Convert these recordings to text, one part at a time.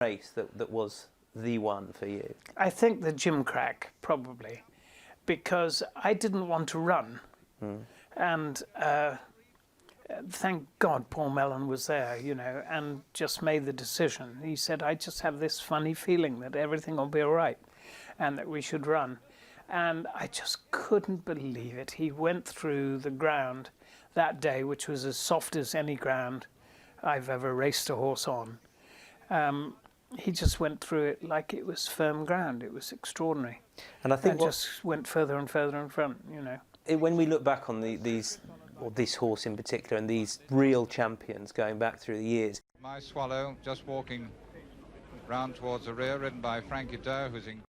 race that was the one for you? I think the Gimcrack, probably, because I didn't want to run. And thank God Paul Mellon was there, you know, and just made the decision. He said, I just have this funny feeling that everything will be all right and that we should run. And I just couldn't believe it. He went through the ground that day, which was as soft as any ground I've ever raced a horse on. He just went through it like it was firm ground. It was extraordinary. And I think just went further and further in front, you know. When we look back on this horse in particular, and these real champions going back through the years. My Swallow just walking round towards the rear, ridden by Frankie Doe, who's in.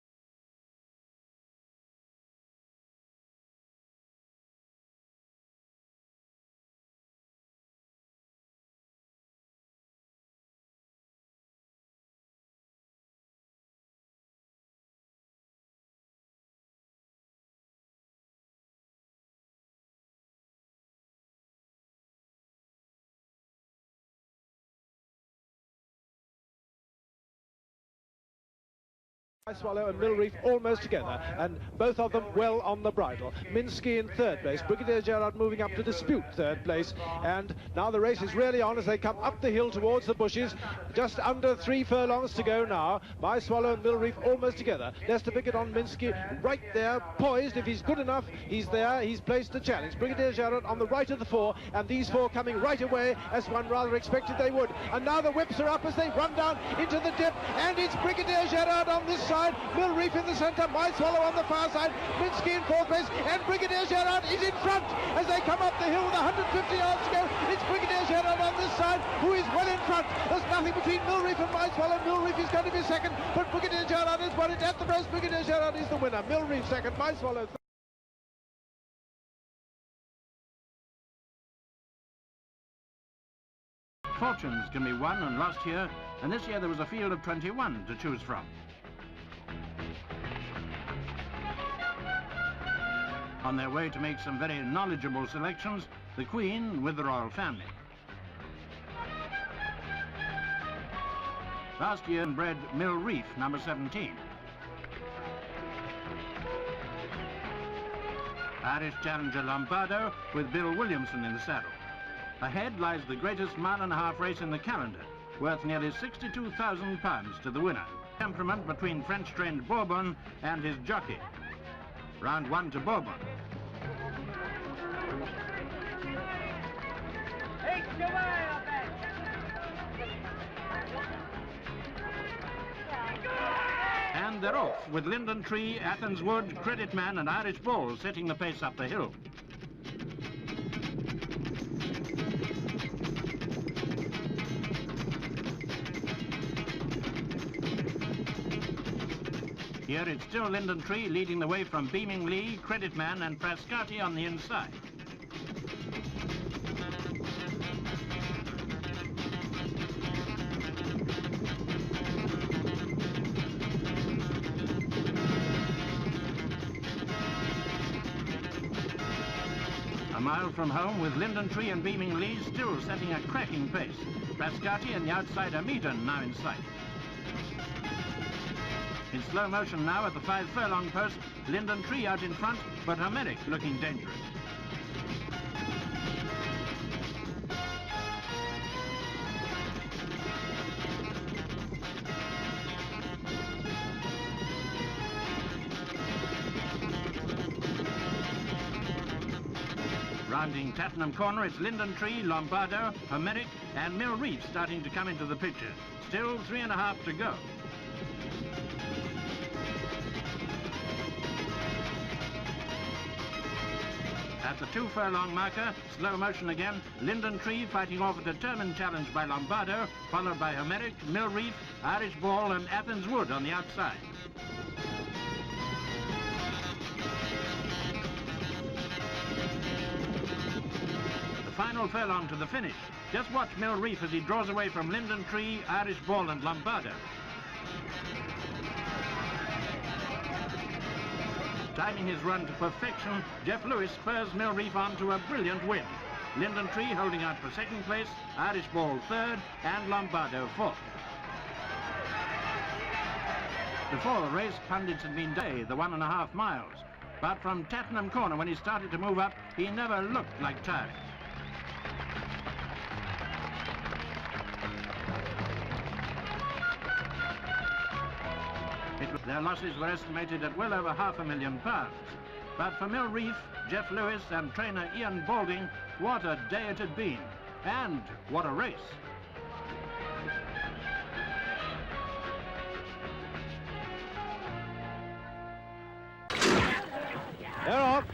My Swallow and Mill Reef almost together, and both of them well on the bridle. Minsky in third place, Brigadier Gerard moving up to dispute third place, and now the race is really on as they come up the hill towards the bushes. Just under 3 furlongs to go now. My Swallow and Mill Reef almost together. Lester Pickett on Minsky right there, poised. If he's good enough, he's there. He's placed the challenge. Brigadier Gerard on the right of the 4, and these 4 coming right away as one rather expected they would. And now the whips are up as they run down into the dip, and it's Brigadier Gerard on this side. Mill Reef in the centre, My Swallow on the far side, Minsky in fourth place, and Brigadier Gerard is in front as they come up the hill with 150 yards to go. It's Brigadier Gerard on this side who is well in front. There's nothing between Mill Reef and My Swallow. Mill Reef is going to be second, but Brigadier Gerard has won it at the race. Brigadier Gerard is the winner. Mill Reef second, My Swallow third. Fortunes can be won and lost here, and this year there was a field of 21 to choose from. On their way to make some very knowledgeable selections, the Queen with the royal family. Last year bred Mill Reef, number 17. Irish challenger Lombardo with Bill Williamson in the saddle. Ahead lies the greatest mile-and-a-half race in the calendar, worth nearly £62,000 to the winner. Temperament between French-trained Bourbon and his jockey. Round 1 to Bourbon. And they're off with Linden Tree, Athens Wood, Credit Man and Irish Bull setting the pace up the hill. Here it's still Linden Tree leading the way from Beaming Lee, Credit Man and Frascati on the inside. A mile from home with Linden Tree and Beaming Lee still setting a cracking pace. Frascati and the outsider Meaden now in sight. In slow motion now at the 5 furlong post, Linden Tree out in front, but Homeric looking dangerous. Rounding Tattenham Corner, it's Linden Tree, Lombardo, Homeric and Mill Reef starting to come into the picture. Still 3.5 to go. At the 2 furlong marker, slow motion again, Linden Tree fighting off a determined challenge by Lombardo, followed by Homeric, Mill Reef, Irish Ball and Athens Wood on the outside. The final furlong to the finish. Just watch Mill Reef as he draws away from Linden Tree, Irish Ball and Lombardo. Timing his run to perfection, Jeff Lewis spurs Mill Reef on to a brilliant win. Linden Tree holding out for second place, Irish Ball third, and Lombardo fourth. Before the race, pundits had been day, the 1.5 miles. But from Tattenham Corner, when he started to move up, he never looked like tired. Their losses were estimated at well over £500,000. But for Mill Reef, Jeff Lewis and trainer Ian Balding, what a day it had been. And what a race. They're off.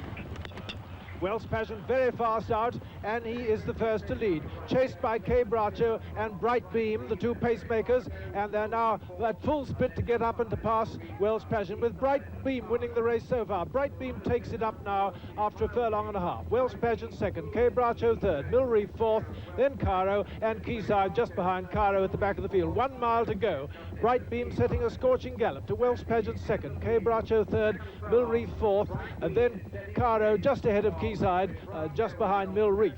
Welsh Passion very fast out, and he is the first to lead, chased by K. Bracho and Bright Beam, the two pacemakers, and they're now at full split to get up and to pass Welsh Passion, with Bright Beam winning the race so far. Bright Beam takes it up now after a furlong and a half. Welsh Passion second, K. Bracho third, Mill Reef fourth, then Caro and Quayside just behind Caro at the back of the field. 1 mile to go. Bright Beam setting a scorching gallop to Welsh Pageant second, K. Bracho third, Mill Reef fourth, and then Caro just ahead of Quayside, just behind Mill Reef.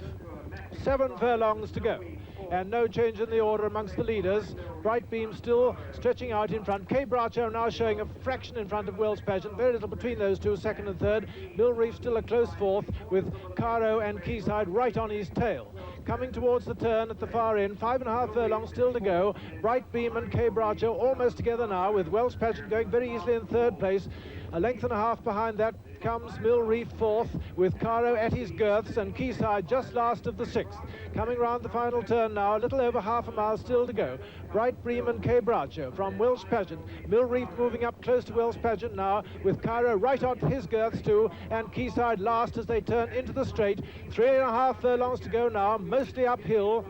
7 furlongs to go, and no change in the order amongst the leaders. Bright Beam still stretching out in front. K. Bracho now showing a fraction in front of Welsh Pageant, very little between those two, second and third. Mill Reef still a close fourth, with Caro and Quayside right on his tail. Coming towards the turn at the far end, 5.5 furlongs still to go. Bright Beam and K. Bracho almost together now, with Welsh Pageant going very easily in third place. A length and a half behind that comes Mill Reef fourth, with Caro at his girths and Quayside just last of the sixth. Coming round the final turn now, a little over half a mile still to go. Bright Beam and K. Bracho from Welsh Pageant. Mill Reef moving up close to Welsh Pageant now, with Caro right on his girths too, and Quayside last as they turn into the straight. 3.5 furlongs to go now, mostly uphill.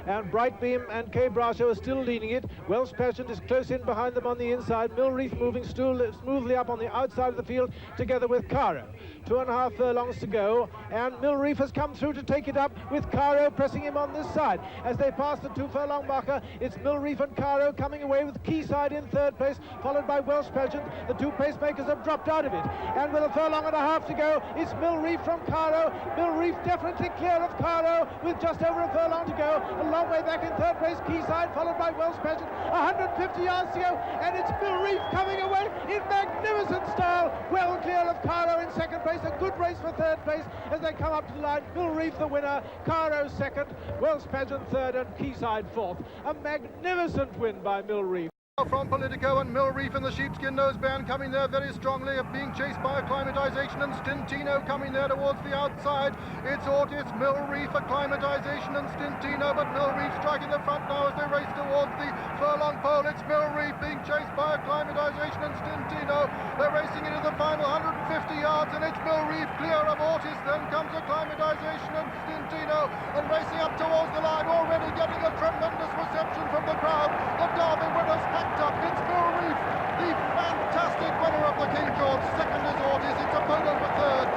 And Bright Beam and K. Bracho are still leading it. Welsh Pageant is close in behind them on the inside. Mill Reef moving smoothly up on the outside of the field together with Caro. 2.5 furlongs to go, and Mill Reef has come through to take it up, with Caro pressing him on this side. As they pass the 2 furlong marker, it's Mill Reef and Caro coming away, with Quayside in third place, followed by Welsh Pageant. The two pacemakers have dropped out of it, and with a furlong and a half to go, it's Mill Reef from Caro. Mill Reef definitely clear of Caro, with just over a furlong to go. A long way back in third place, Quayside, followed by Welsh Pageant. 150 yards to go, and it's Mill Reef coming away in magnificent style, well clear of Caro in second place. A good race for third place as they come up to the line. Mill Reef the winner, Caro second, Welsh Pageant third, and Quayside fourth. A magnificent win by Mill Reef. From Politico and Mill Reef in the sheepskin nose band coming there very strongly, being chased by Acclimatization and Stintino coming there towards the outside. It's Ortiz, Mill Reef, Acclimatization and Stintino, but Mill Reef striking the front now as they race towards the furlong pole. It's Mill Reef being chased by Acclimatization and Stintino. They're racing into the final 150 yards, and it's Mill Reef clear of Ortiz. Then comes Acclimatization and Stintino, and racing up towards the line, already getting a tremendous reception from the crowd. The Derby winners up. It's Mill Reef, the fantastic winner of the King George. Second is Ortiz, its opponent for third.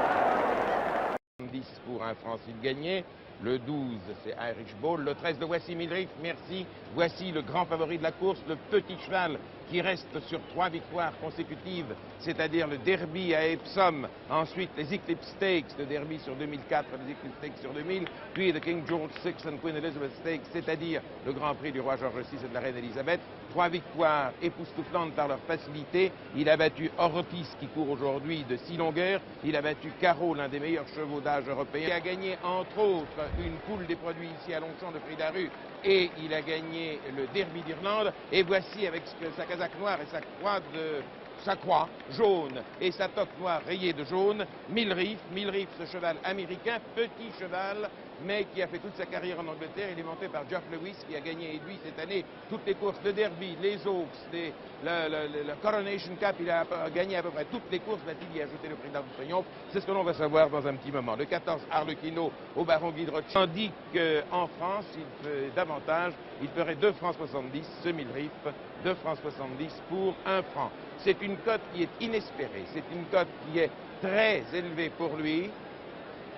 10 pour un Francine gagné. Le 12, c'est Irish Ball. Le 13, le voici Mill Reef, merci. Voici le grand favori de la course, le petit cheval qui reste sur 3 victoires consécutives, c'est-à-dire le Derby à Epsom, ensuite les Eclipse Stakes, le Derby sur 2004, les Eclipse Stakes sur 2000, puis le King George VI and Queen Elizabeth Stakes, c'est-à-dire le Grand Prix du roi George VI et de la reine Elisabeth. 3 victoires époustouflantes par leur facilité. Il a battu Ortiz qui court aujourd'hui de 6 longueurs. Il a battu Caro, l'un des meilleurs chevaux d'âge européens. Il a gagné entre autres une poule des produits ici à Longchamp de Prix de la Rue, et il a gagné le Derby d'Irlande. Et voici avec sa casaque noire et sa croix jaune et sa toque noire rayée de jaune, Mill Reef, ce cheval américain, petit cheval, mais qui a fait toute sa carrière en Angleterre. Il est monté par Jeff Lewis, qui a gagné, et lui, cette année, toutes les courses de Derby, les Oaks, le Coronation Cup. Il a gagné à peu près toutes les courses. Va-t-il y ajouter le prix d'Arc de Triomphe? C'est ce que l'on va savoir dans un petit moment. Le 14, Harlequino au Baron Guy de Rothschild. Tandis qu'en France, il fait davantage. Il ferait 2 francs 70, ce Mill Reef, 2 francs 70 pour 1 franc. C'est une cote qui est inespérée. C'est une cote qui est très élevée pour lui.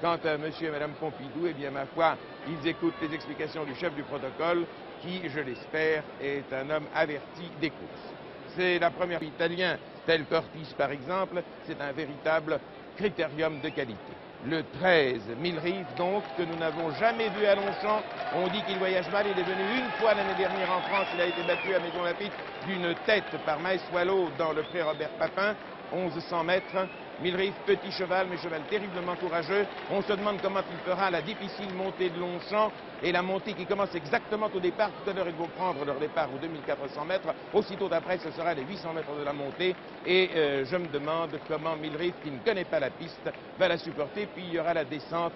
Quant à monsieur et madame Pompidou, eh bien, ma foi, ils écoutent les explications du chef du protocole, qui, je l'espère, est un homme averti des courses. C'est la première fois italien, tel qu'Ortiz par exemple, c'est un véritable critérium de qualité. le 13, Mill Reef, donc, que nous n'avons jamais vu à Longchamp. On dit qu'il voyage mal, il est venu une fois l'année dernière en France, il a été battu à Maison Lafitte d'une tête par Maes Swallow dans le pré Robert Papin, 1100 mètres. Mill Reef, petit cheval, mais cheval terriblement courageux. On se demande comment il fera la difficile montée de Longchamp et la montée qui commence exactement au départ. Tout à l'heure, ils vont prendre leur départ aux 2400 mètres. Aussitôt d'après, ce sera les 800 mètres de la montée. Et je me demande comment Mill Reef, qui ne connaît pas la piste, va la supporter. Puis il y aura la descente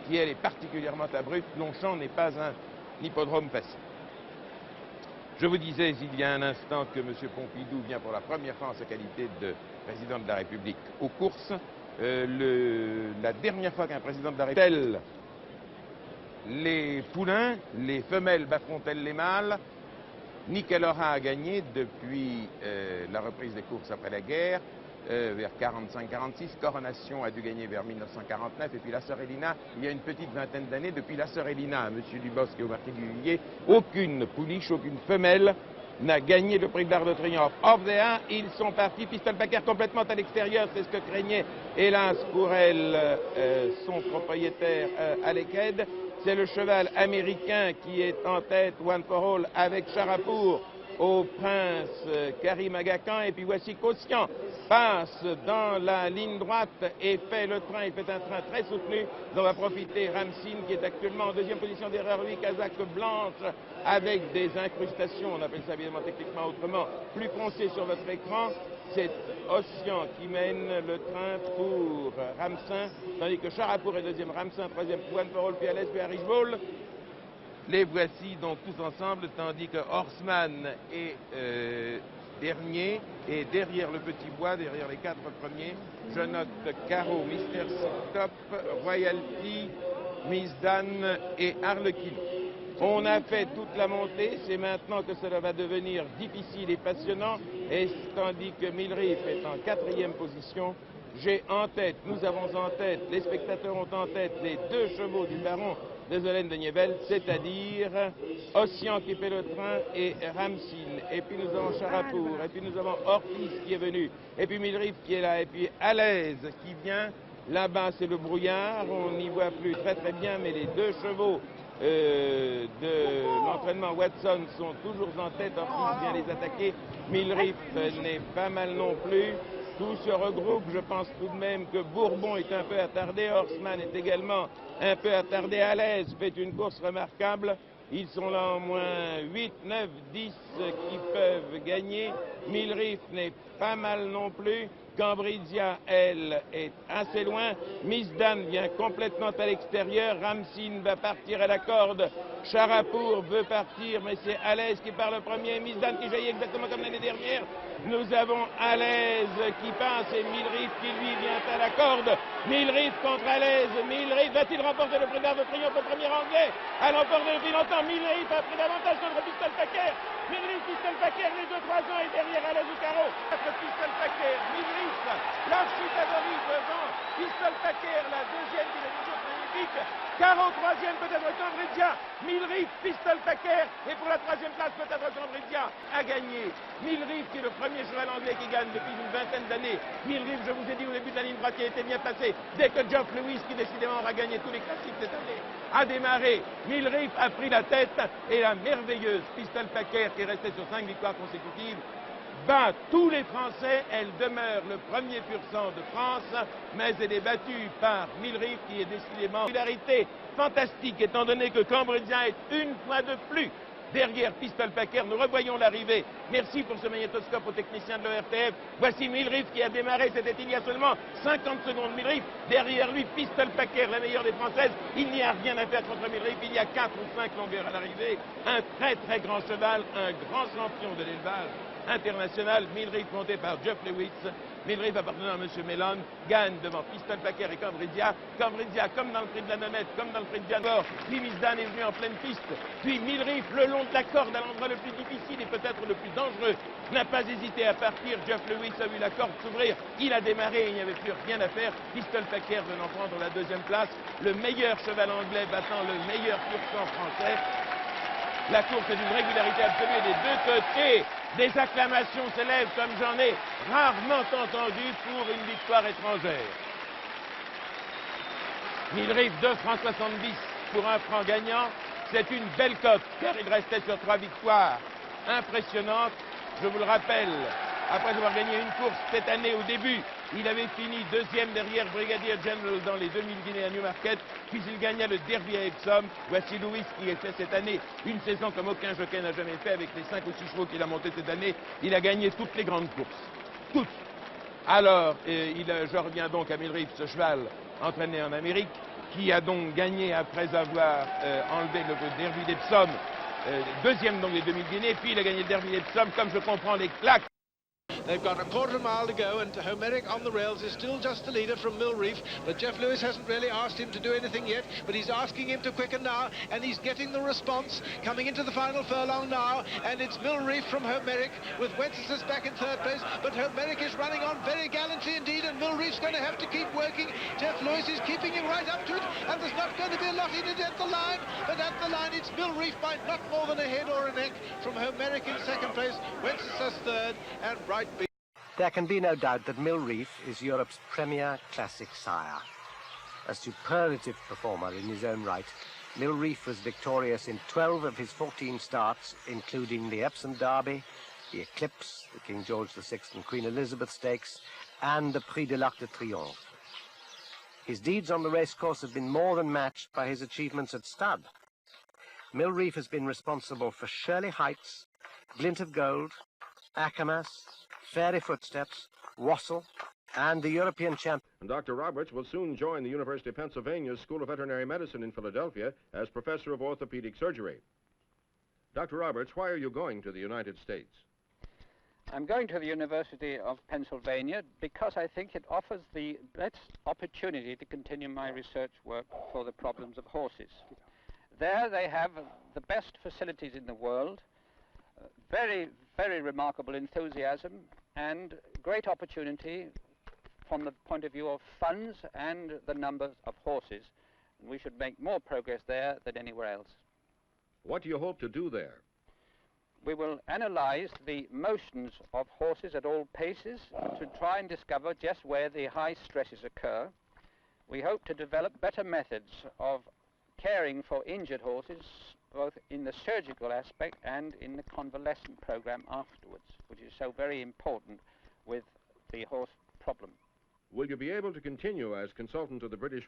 qui, elle, est particulièrement abrupte. Longchamp n'est pas un hippodrome facile. Je vous disais il y a un instant que M. Pompidou vient pour la première fois en sa qualité de président de la République aux courses. La dernière fois qu'un président de la République, les poulains, les femelles battront-elles les mâles? Nickelora a gagné depuis la reprise des courses après la guerre, vers 45-46. Coronation a dû gagner vers 1949. Et puis la sœur Elina, il y a une petite vingtaine d'années, depuis la sœur Elina à M. Dubosc et au marquis Guillier, aucune pouliche, aucune femelle n'a gagné le prix de l'Arc de Triomphe. Off the 1, ils sont partis. Pistol Packer complètement à l'extérieur, c'est ce que craignait, hélas pour elle, son propriétaire Alec Head. C'est le cheval américain qui est en tête, One for All, avec Charapour au prince Karim Aga Khan. Et puis voici qu'Ossian passe dans la ligne droite et fait le train. Il fait un train très soutenu. On va profiter Ramsin qui est actuellement en deuxième position derrière lui, casaque blanche avec des incrustations, on appelle ça évidemment techniquement autrement, plus foncé sur votre écran. C'est Ossian qui mène le train pour Ramsin, tandis que Charapour est deuxième, Ramsin troisième, One for All, puis Alès, puis Harrisball. Les voici donc tous ensemble, tandis que Horseman est dernier, et derrière le petit bois, derrière les quatre premiers, je note Caro, Mister Stop, Royalty, Miss Dan et Harlequin. On a fait toute la montée, c'est maintenant que cela va devenir difficile et passionnant, et tandis que Mill Reef est en quatrième position, j'ai en tête, nous avons en tête, les spectateurs ont en tête les deux chevaux du baron de Zolène de Niével, c'est-à-dire Ossian qui fait le train et Ramsin. Et puis nous avons Charapour, et puis nous avons Ortiz qui est venu, et puis Mill Reef qui est là, et puis Alès qui vient. Là-bas c'est le brouillard, on n'y voit plus très très bien, mais les deux chevaux de l'entraînement Watson sont toujours en tête. Ortiz vient les attaquer. Mill Reef n'est pas mal non plus. Tout se regroupe, je pense tout de même que Bourbon est un peu attardé, Horseman est également un peu attardé, Alès fait une course remarquable, ils sont là au moins 8, 9, 10 qui peuvent gagner, Mill Reef n'est pas mal non plus, Cambrizia, elle, est assez loin, Miss Dan vient complètement à l'extérieur, Ramsin va partir à la corde, Charapour veut partir, mais c'est Alès qui part le premier, Miss Dan qui jaillit exactement comme l'année dernière. Nous avons Alès qui passe et Mill Reef qui lui vient à la corde. Mill Reef contre Alès. Mill Reef va-t-il remporter le prix d'Arc de Triomphe, le premier anglais à l'emporter depuis longtemps? Mill Reef a pris davantage contre Pistol Packer. Mill Reef, Pistol Packer, les 2-3 ans et derrière Alès au carreau. Pistol Packer, Mill Reef, l'archi-favori devant Pistol Packer, la deuxième qui est toujours magnifique. Caro, troisième, peut-être Cambrizia. Mill Reef, Pistol Packer. Et pour la troisième place, peut-être Cambrizia a gagné. Mill Reef qui est le premier cheval anglais qui gagne depuis une vingtaine d'années. Mill Reef, je vous ai dit au début de la ligne droite, qui a été bien placé. Dès que Geoff Lewis, qui décidément aura gagné tous les classiques cette année, a démarré, Mill Reef a pris la tête. Et la merveilleuse Pistol Packer, qui est restée sur 5 victoires consécutives, bat tous les Français. Elle demeure le premier pur sang de France, mais elle est battue par Mill Reef qui est décidément une popularité fantastique, étant donné que Cambrizia est une fois de plus derrière Pistol Packer. Nous revoyons l'arrivée. Merci pour ce magnétoscope aux techniciens de l'ORTF. Voici Mill Reef qui a démarré, c'était il y a seulement 50 secondes. Mill Reef, derrière lui Pistol Packer, la meilleure des Françaises. Il n'y a rien à faire contre Mill Reef, il y a 4 ou 5 longueurs à l'arrivée. Un très très grand cheval, un grand champion de l'élevage international. Mill Reef monté par Geoff Lewis. Mill Reef appartenant à M. Mellon gagne devant Pistol Packer et Cambrizia. Cambrizia comme dans le prix de la Nonette, comme dans le prix de Janor. Puis Miss Dan est venue en pleine piste. Puis Mill Reef le long de la corde à l'endroit le plus difficile et peut-être le plus dangereux n'a pas hésité à partir. Geoff Lewis a vu la corde s'ouvrir. Il a démarré et il n'y avait plus rien à faire. Pistol Packer venant prendre la deuxième place. Le meilleur cheval anglais battant le meilleur pur-sang français. La course est d'une régularité absolue des deux côtés. Des acclamations s'élèvent comme j'en ai rarement entendu pour une victoire étrangère. Mill Reef 2 francs 70 pour 1 franc gagnant. C'est une belle cote car il restait sur 3 victoires impressionnantes. Je vous le rappelle, après avoir gagné une course cette année au début, il avait fini deuxième derrière Brigadier General dans les 2000 Guinées à Newmarket, puis il gagna le Derby à Epsom. Voici Louis qui a fait cette année une saison comme aucun jockey n'a jamais fait avec les 5 ou 6 chevaux qu'il a montés cette année. Il a gagné toutes les grandes courses. Toutes. Alors, je reviens donc à Mill Reef, ce cheval entraîné en Amérique, qui a donc gagné après avoir enlevé le Derby d'Epsom, deuxième donc des 2000 Guinées, puis il a gagné le Derby d'Epsom, comme je comprends les claques. They've got a quarter of a mile to go, and Homeric on the rails is still just the leader from Mill Reef, but Jeff Lewis hasn't really asked him to do anything yet, but he's asking him to quicken now, and he's getting the response coming into the final furlong now, and it's Mill Reef from Homeric with Wenceslas back in third place, but Homeric is running on very gallantly indeed, and Mill Reef's going to have to keep working. Jeff Lewis is keeping him right up to it, and there's not going to be a lot in it at the line, but at the line it's Mill Reef by not more than a head or a neck from Homeric in second place, Wenceslas third, and Bright B. There can be no doubt that Mill Reef is Europe's premier classic sire. A superlative performer in his own right, Mill Reef was victorious in 12 of his 14 starts, including the Epsom Derby, the Eclipse, the King George VI and Queen Elizabeth Stakes, and the Prix de l'Arc de Triomphe. His deeds on the racecourse have been more than matched by his achievements at stud. Mill Reef has been responsible for Shirley Heights, Glint of Gold, Acamas, Fairy Footsteps, Wassel, and the European champion. And Dr. Roberts will soon join the University of Pennsylvania's School of Veterinary Medicine in Philadelphia as professor of orthopedic surgery. Dr. Roberts, why are you going to the United States? I'm going to the University of Pennsylvania because I think it offers the best opportunity to continue my research work for the problems of horses. There they have the best facilities in the world, very, very remarkable enthusiasm and great opportunity from the point of view of funds and the numbers of horses. We should make more progress there than anywhere else. What do you hope to do there? We will analyze the motions of horses at all paces to try and discover just where the high stresses occur. We hope to develop better methods of caring for injured horses, both in the surgical aspect and in the convalescent program afterwards, which is so very important with the horse problem. Will you be able to continue as consultant to the British